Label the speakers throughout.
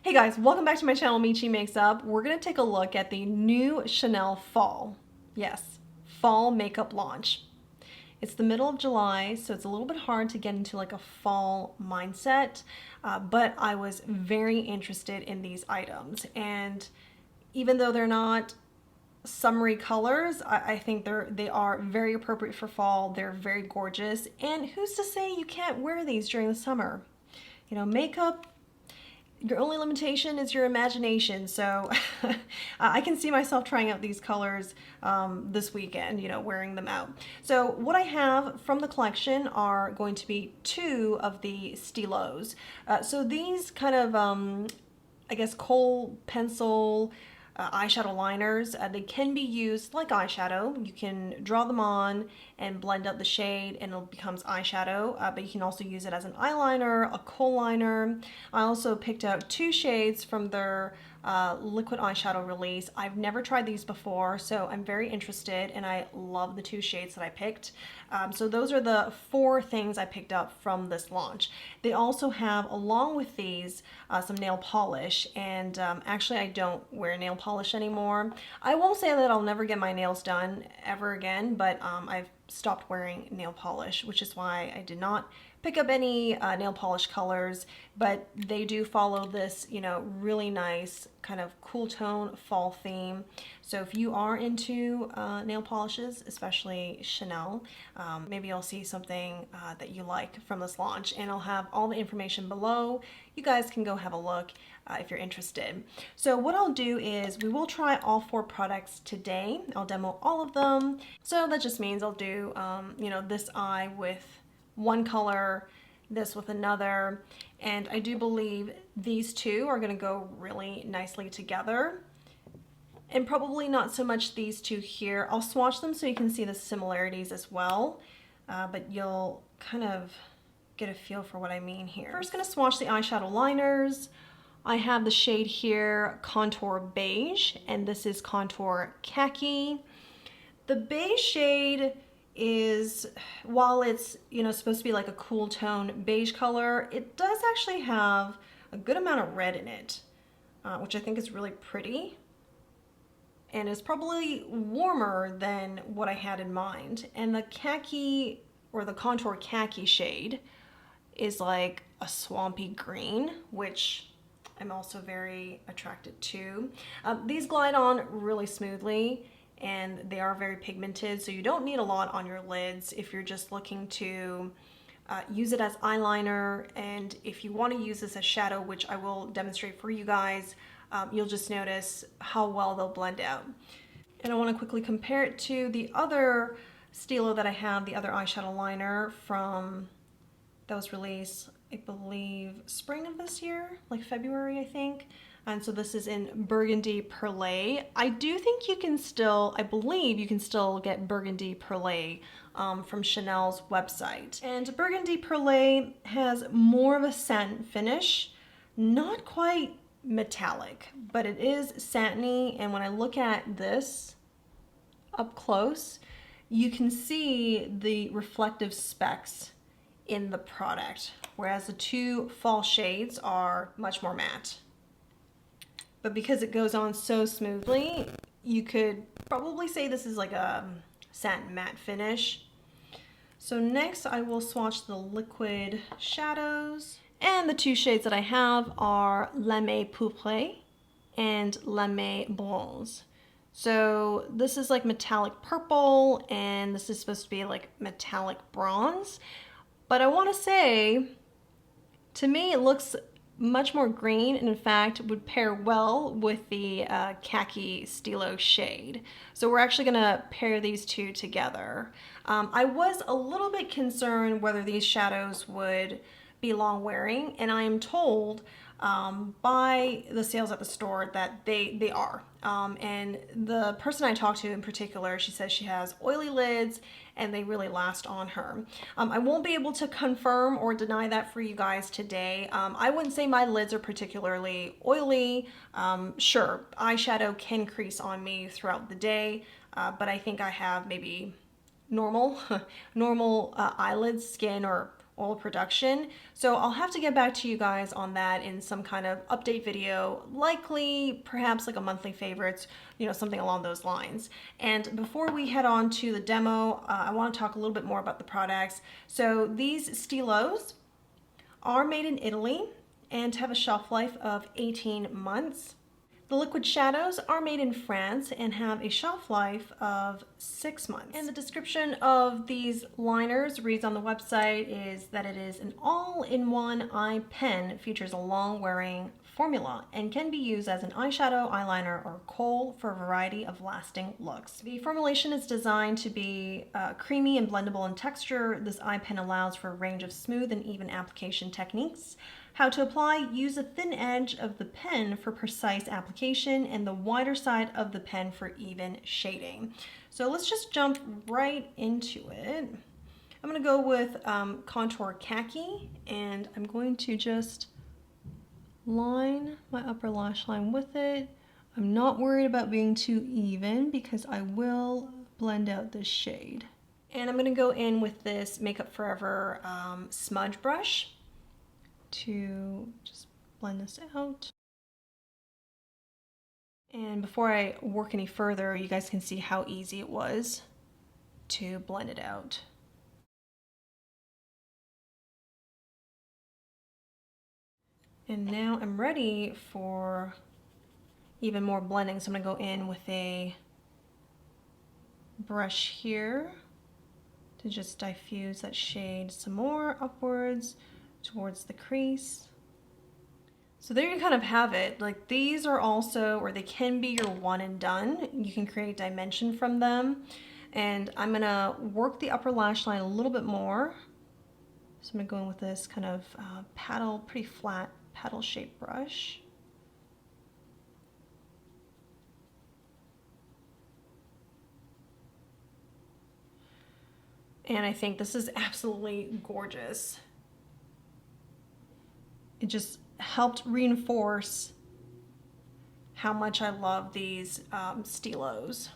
Speaker 1: Hey guys, welcome back to my channel, Michi Makes Up. We're gonna take a look at the new Chanel fall. Yes, fall makeup launch. It's the middle of July, so it's a little bit hard to get into like a fall mindset, but I was very interested in these items. And even though they're not summery colors, I think they are very appropriate for fall. They're very gorgeous. And who's to say you can't wear these during the summer? You know, makeup, your only limitation is your imagination. So I can see myself trying out these colors this weekend, you know, wearing them out. So what I have from the collection are going to be two of the stylos. So these kind of, I guess, kohl pencil eyeshadow liners. They can be used like eyeshadow. You can draw them on and blend out the shade and it becomes eyeshadow, but you can also use it as an eyeliner, a kohl liner. I also picked out two shades from their liquid eyeshadow release. I've never tried these before, so I'm very interested and I love the two shades that I picked. So those are the four things I picked up from this launch. They also have, along with these, some nail polish, and actually I don't wear nail polish anymore. I won't say that I'll never get my nails done ever again, but I've stopped wearing nail polish, which is why I did not pick up any nail polish colors, but they do follow this, you know, really nice kind of cool tone fall theme. So if you are into nail polishes, especially Chanel, maybe you'll see something that you like from this launch, and I'll have all the information below. You guys can go have a look if you're interested. So what I'll do is we will try all four products today. I'll demo all of them. So that just means I'll do, you know, this eye with one color, this with another, and I do believe these two are going to go really nicely together, and probably not so much these two here. I'll swatch them so you can see the similarities as well, but you'll kind of get a feel for what I mean here. First, going to swatch the eyeshadow liners. I have the shade here, Contour Beige, and this is Contour Khaki. The beige shade is, while it's, you know, supposed to be like a cool tone beige color, it does actually have a good amount of red in it, which I think is really pretty and is probably warmer than what I had in mind. And the khaki, or the Contour Khaki shade, is like a swampy green, which I'm also very attracted to. These glide on really smoothly, and they are very pigmented, so you don't need a lot on your lids if you're just looking to use it as eyeliner. And if you want to use this as shadow, which I will demonstrate for you guys, you'll just notice how well they'll blend out. And I want to quickly compare it to the other stylo that I have, the other eyeshadow liner from, that was released, I believe, spring of this year, like February, I think. And so this is in Burgundy Perlé. I do think you can still, I believe you can still get Burgundy Perlé from Chanel's website. And Burgundy Perlé has more of a satin finish, not quite metallic, but it is satiny. And when I look at this up close, you can see the reflective specks in the product, whereas the two fall shades are much more matte. But because it goes on so smoothly, you could probably say this is like a satin matte finish. So next I will swatch the liquid shadows. And the two shades that I have are Lame Pourpre and Lame Bronze. So this is like metallic purple, and this is supposed to be like metallic bronze. But I want to say, to me it looks much more green, and in fact would pair well with the khaki stylo shade. So we're actually gonna pair these two together. I was a little bit concerned whether these shadows would be long wearing, and I am told by the sales at the store that they are. And the person I talked to in particular, she says she has oily lids and they really last on her. I won't be able to confirm or deny that for you guys today. I wouldn't say my lids are particularly oily. Sure, eyeshadow can crease on me throughout the day, but I think I have maybe normal eyelid skin, or oil production. So I'll have to get back to you guys on that in some kind of update video, likely perhaps like a monthly favorites, you know, something along those lines. And before we head on to the demo, I want to talk a little bit more about the products. So these stylos are made in Italy and have a shelf life of 18 months. The liquid shadows are made in France and have a shelf life of 6 months. And the description of these liners reads on the website is that it is an all-in-one eye pen, features a long-wearing formula, and can be used as an eyeshadow, eyeliner, or kohl for a variety of lasting looks. The formulation is designed to be creamy and blendable in texture. This eye pen allows for a range of smooth and even application techniques. How to apply: use a thin edge of the pen for precise application and the wider side of the pen for even shading. So let's just jump right into it. I'm going to go with Contour Khaki, and I'm going to just line my upper lash line with it. I'm not worried about being too even because I will blend out this shade. And I'm going to go in with this Makeup Forever smudge brush to just blend this out. And before I work any further, you guys can see how easy it was to blend it out. And now I'm ready for even more blending, so I'm going to go in with a brush here to just diffuse that shade some more upwards towards the crease. So there you kind of have it. Like, these are also, or they can be your one and done. You can create dimension from them. And I'm gonna work the upper lash line a little bit more. So I'm gonna go in with this kind of paddle, pretty flat paddle shaped brush. And I think this is absolutely gorgeous. It just helped reinforce how much I love these stylos,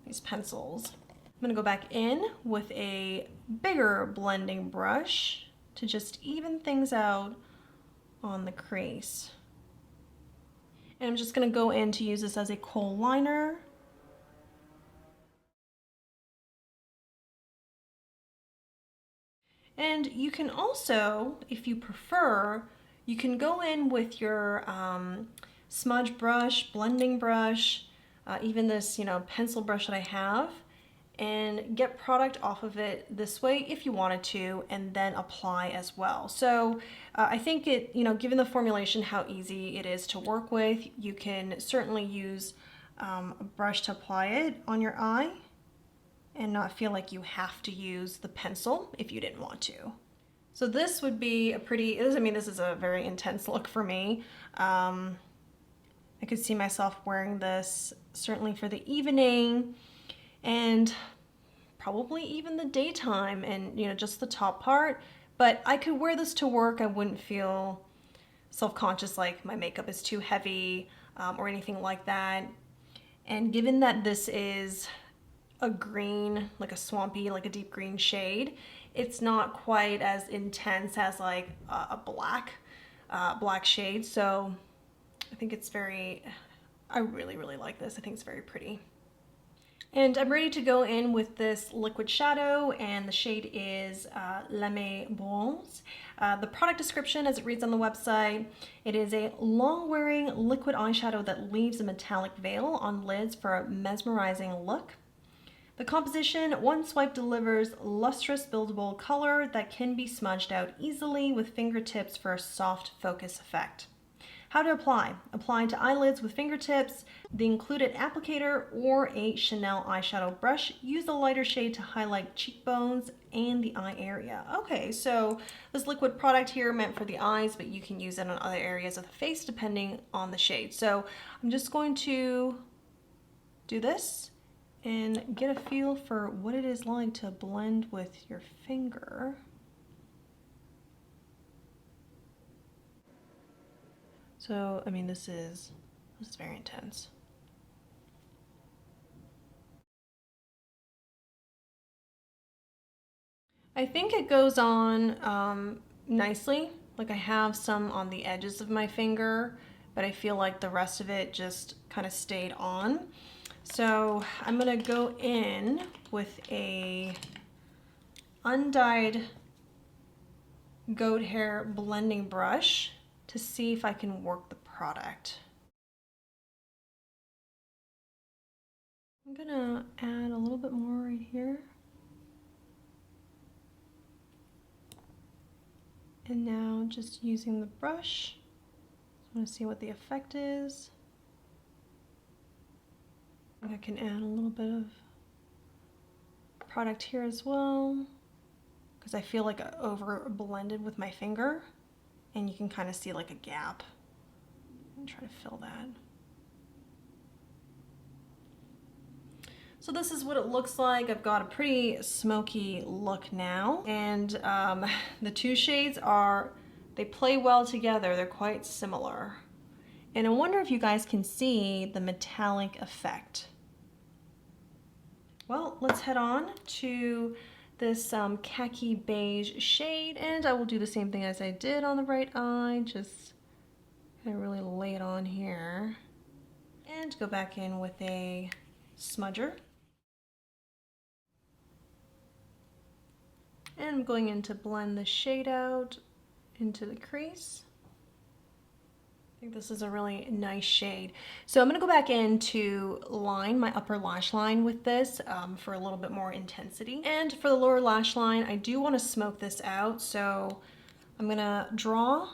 Speaker 1: these pencils. I'm gonna go back in with a bigger blending brush to just even things out on the crease. And I'm just gonna go in to use this as a kohl liner. And you can also, if you prefer, you can go in with your smudge brush, blending brush, even this, you know, pencil brush that I have, and get product off of it this way if you wanted to, and then apply as well. So I think it, you know, given the formulation, how easy it is to work with, you can certainly use a brush to apply it on your eye and not feel like you have to use the pencil if you didn't want to. So this would be a pretty, I mean, this is a very intense look for me. I could see myself wearing this certainly for the evening and probably even the daytime, and, you know, just the top part. But I could wear this to work. I wouldn't feel self-conscious like my makeup is too heavy or anything like that. And given that this is a green, like a swampy, like a deep green shade, it's not quite as intense as like a black shade. So I think it's very, I really, really like this. I think it's very pretty. And I'm ready to go in with this liquid shadow, and the shade is Lame Bronze. The product description, as it reads on the website, it is a long-wearing liquid eyeshadow that leaves a metallic veil on lids for a mesmerizing look. The composition, one swipe delivers lustrous buildable color that can be smudged out easily with fingertips for a soft focus effect. How to apply: apply to eyelids with fingertips, the included applicator, or a Chanel eyeshadow brush. Use the lighter shade to highlight cheekbones and the eye area. Okay, so this liquid product here meant for the eyes, but you can use it on other areas of the face depending on the shade. So I'm just going to do this and get a feel for what it is like to blend with your finger. So, I mean, this is very intense. I think it goes on nicely. Like I have some on the edges of my finger, but I feel like the rest of it just kind of stayed on. So I'm gonna go in with a undyed goat hair blending brush to see if I can work the product. I'm gonna add a little bit more right here. And now just using the brush, I want to see what the effect is. I can add a little bit of product here as well, because I feel like I over blended with my finger, and you can kind of see like a gap. I'm trying to fill that. So this is what it looks like. I've got a pretty smoky look now, and the two shades they play well together. They're quite similar. And I wonder if you guys can see the metallic effect. Well, let's head on to this khaki beige shade, and I will do the same thing as I did on the right eye, just kind of really lay it on here, and go back in with a smudger. And I'm going in to blend the shade out into the crease. I think this is a really nice shade. So I'm gonna go back in to line my upper lash line with this for a little bit more intensity. And for the lower lash line, I do wanna smoke this out. So I'm gonna draw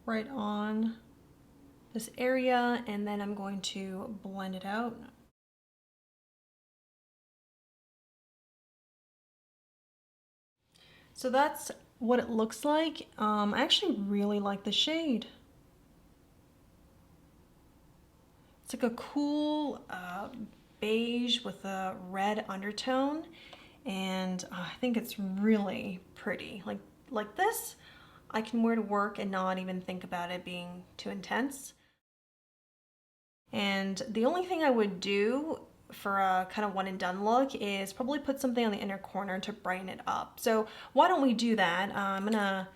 Speaker 1: right on this area, and then I'm going to blend it out. So that's what it looks like. I actually really like the shade. It's like a cool beige with a red undertone, and I think it's really pretty. Like this, I can wear to work and not even think about it being too intense. And the only thing I would do for a kind of one and done look is probably put something on the inner corner to brighten it up. So why don't we do that? I'm gonna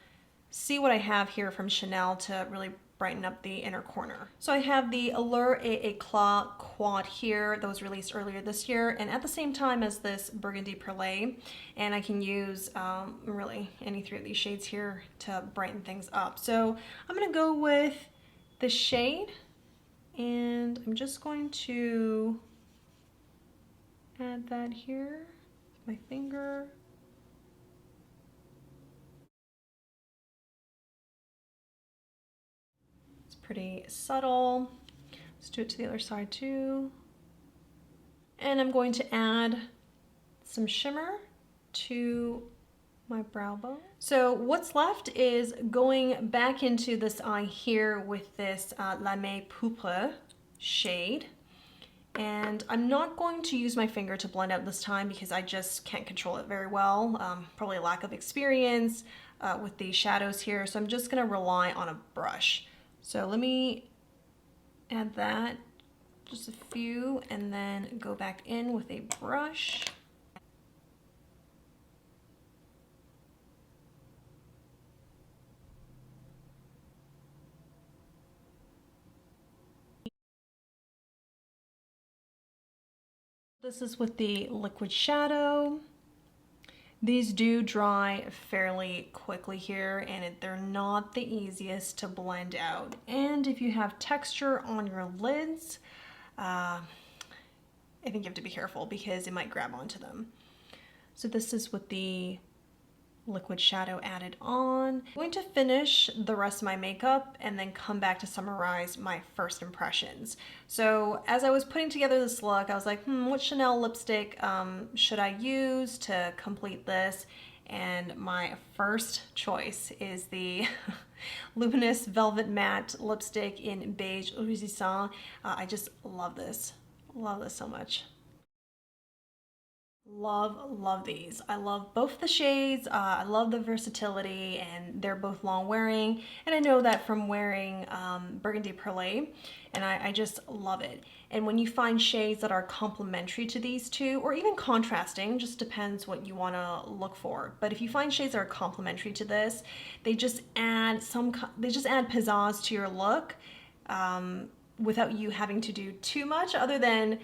Speaker 1: see what I have here from Chanel to really brighten up the inner corner. So I have the Allure Éclat Quad here that was released earlier this year, and at the same time as this Burgundy Perlé, and I can use really any three of these shades here to brighten things up. So I'm gonna go with the shade, and I'm just going to add that here with my finger. It's pretty subtle. Let's do it to the other side too. And I'm going to add some shimmer to my brow bone. So what's left is going back into this eye here with this Lame Poupre shade. And I'm not going to use my finger to blend out this time because I just can't control it very well. Probably a lack of experience with these shadows here. So I'm just gonna rely on a brush. So let me add that, just a few, and then go back in with a brush. This is with the liquid shadow. These do dry fairly quickly here, and they're not the easiest to blend out. And if you have texture on your lids, I think you have to be careful because it might grab onto them. So this is with the liquid shadow added on. I'm going to finish the rest of my makeup and then come back to summarize my first impressions. So as I was putting together this look, I was like, what Chanel lipstick should I use to complete this? And my first choice is the Luminous Velvet Matte Lipstick in Beige Resistant. I just love this so much. Love these. I love both the shades. I love the versatility, and they're both long wearing. And I know that from wearing Burgundy Perlé, and I just love it. And when you find shades that are complementary to these two, or even contrasting, just depends what you want to look for. But if you find shades that are complementary to this, they just add pizzazz to your look without you having to do too much other than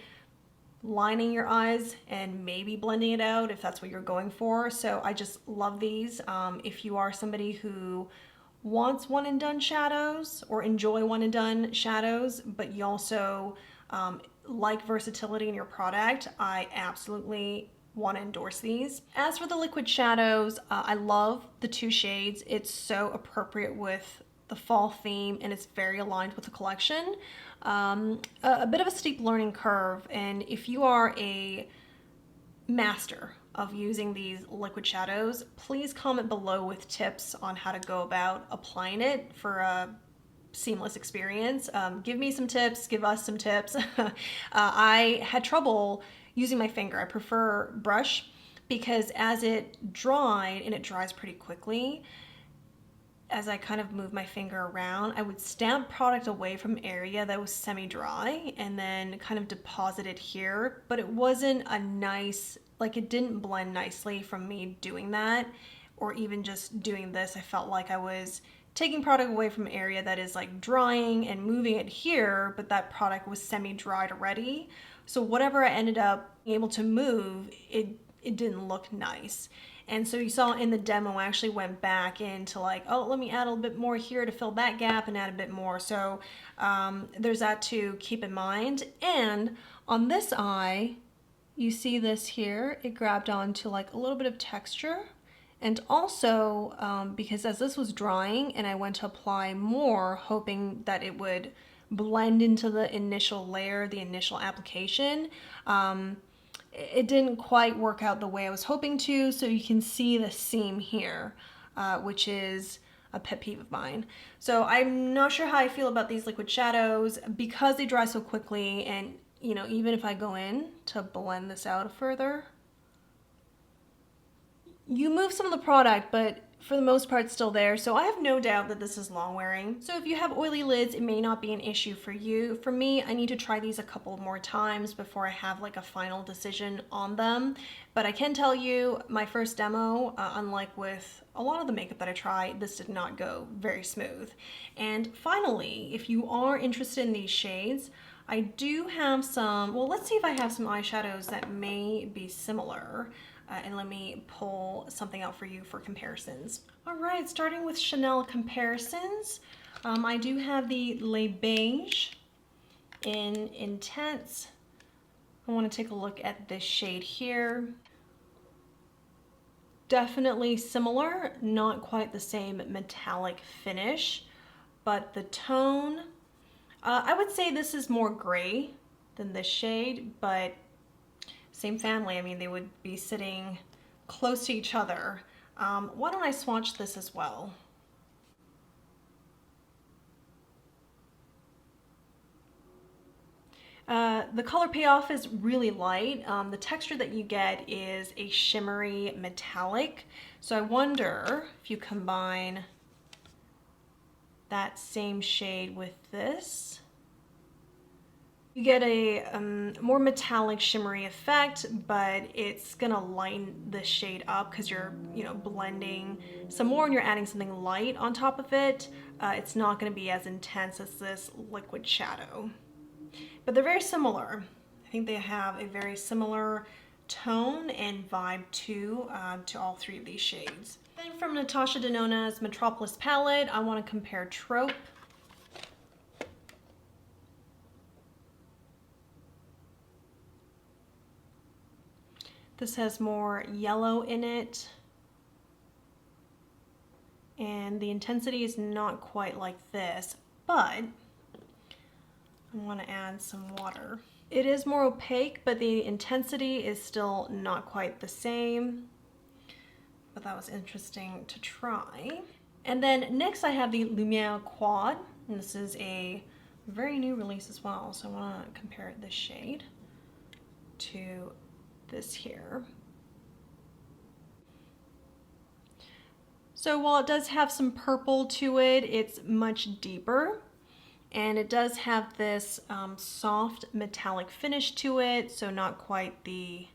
Speaker 1: lining your eyes and maybe blending it out if that's what you're going for. So I just love these. If you are somebody who wants one and done shadows or enjoy one and done shadows, but you also like versatility in your product, I absolutely want to endorse these. As for the liquid shadows, I love the two shades. It's so appropriate with the fall theme, and it's very aligned with the collection. A bit of a steep learning curve, and if you are a master of using these liquid shadows, please comment below with tips on how to go about applying it for a seamless experience. Give me some tips, give us some tips. I had trouble using my finger. I prefer brush because as it dried, and it dries pretty quickly, as I kind of move my finger around, I would stamp product away from area that was semi-dry and then kind of deposit it here, but it wasn't a nice, like it didn't blend nicely from me doing that, or even just doing this. I felt like I was taking product away from area that is like drying and moving it here, but that product was semi-dried already. So whatever I ended up able to move, it didn't look nice. And so you saw in the demo, I actually went back into like, oh, let me add a little bit more here to fill that gap and add a bit more. So there's that to keep in mind. And on this eye, you see this here, it grabbed onto like a little bit of texture. And also because as this was drying and I went to apply more, hoping that it would blend into the initial layer, the initial application, it didn't quite work out the way I was hoping to, so you can see the seam here, which is a pet peeve of mine. So I'm not sure how I feel about these liquid shadows because they dry so quickly, and you know, even if I go in to blend this out further, you move some of the product, but for the most part it's still there. So I have no doubt that this is long wearing. So if you have oily lids, it may not be an issue for you. For me, I need to try these a couple more times before I have like a final decision on them. But I can tell you, my first demo, unlike with a lot of the makeup that I try, this did not go very smooth. And finally, if you are interested in these shades, I do have some, well, let's see if I have some eyeshadows that may be similar. And let me pull something out for you for comparisons. All right, starting with Chanel comparisons, I do have the Le Beige in Intense. I want to take a look at this shade here. Definitely similar, not quite the same metallic finish, but the tone, I would say this is more gray than this shade, but same family. I mean, they would be sitting close to each other. Why don't I swatch this as well? The color payoff is really light. The texture that you get is a shimmery metallic. So I wonder if you combine that same shade with this, you get a more metallic shimmery effect, but it's gonna lighten the shade up because you're, you know, blending some more and you're adding something light on top of it. It's not gonna be as intense as this liquid shadow, but they're very similar. I think they have a very similar tone and vibe to all three of these shades. Then from Natasha Denona's Metropolis palette, I want to compare Trope. This has more yellow in it, and the intensity is not quite like this, but I want to add some water. It is more opaque, but the intensity is still not quite the same, but that was interesting to try. And then next I have the Lumiere Quad, and this is a very new release as well, so I want to compare this shade to this here. So while it does have some purple to it, it's much deeper. And it does have this soft metallic finish to it, so not quite the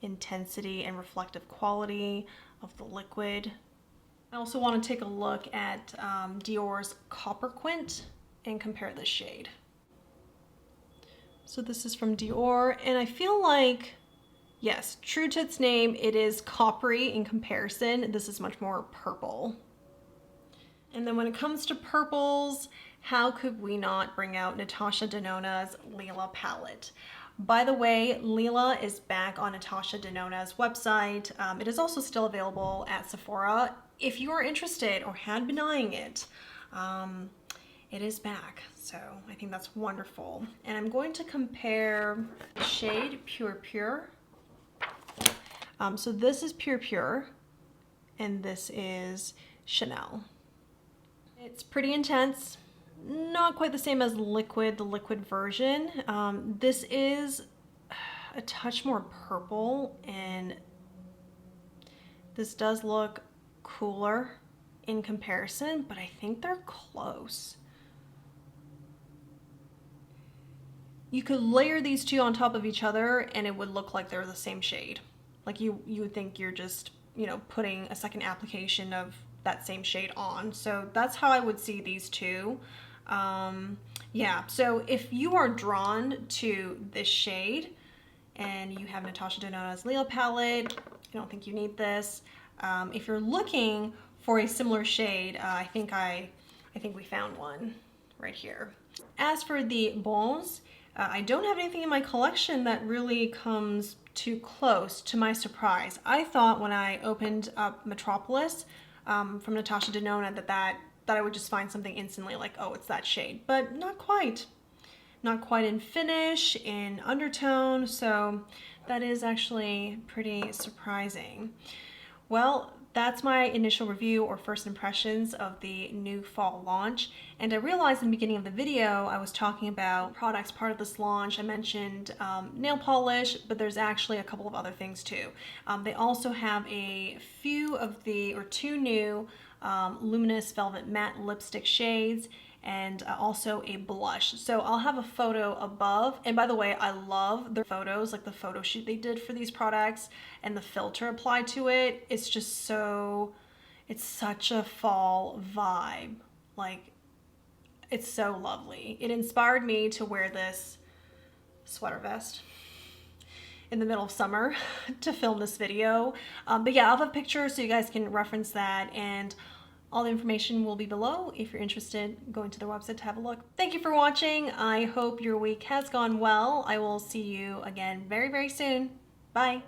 Speaker 1: intensity and reflective quality of the liquid. I also want to take a look at Dior's Copper Quint and compare this shade. So this is from Dior, and I feel like, yes, true to its name, it is coppery in comparison. This is much more purple. And then when it comes to purples, how could we not bring out Natasha Denona's Lila palette? By the way, Lila is back on Natasha Denona's website. It is also still available at Sephora. If you are interested or had been eyeing it, it is back. So I think that's wonderful. And I'm going to compare the shade Pure Pure. So this is Pure Pure, and this is Chanel. It's pretty intense. Not quite the same as Liquid, the liquid version. This is a touch more purple, and this does look cooler in comparison, but I think they're close. You could layer these two on top of each other and it would look like they're the same shade. Like you would think you're just, you know, putting a second application of that same shade on. So that's how I would see these two. Yeah, so if you are drawn to this shade and you have Natasha Denona's Lila palette, I don't think you need this. If you're looking for a similar shade, I think we found one right here. As for the Bons, I don't have anything in my collection that really comes too close, to my surprise. I thought when I opened up Metropolis from Natasha Denona that I would just find something instantly like, oh, it's that shade, but not quite. Not quite in finish, in undertone, so that is actually pretty surprising. Well, that's my initial review or first impressions of the new fall launch. And I realized in the beginning of the video, I was talking about products part of this launch. I mentioned nail polish, but there's actually a couple of other things too. They also have a few of two new luminous velvet matte lipstick shades, and also a blush. So I'll have a photo above. And by the way, I love the photos, like the photo shoot they did for these products and the filter applied to it. It's just so, it's such a fall vibe. Like, it's so lovely. It inspired me to wear this sweater vest in the middle of summer to film this video. But yeah, I'll have a picture so you guys can reference that, and all the information will be below if you're interested going to their website to have a look. Thank you for watching. I hope your week has gone well. I will see you again very, very soon. Bye.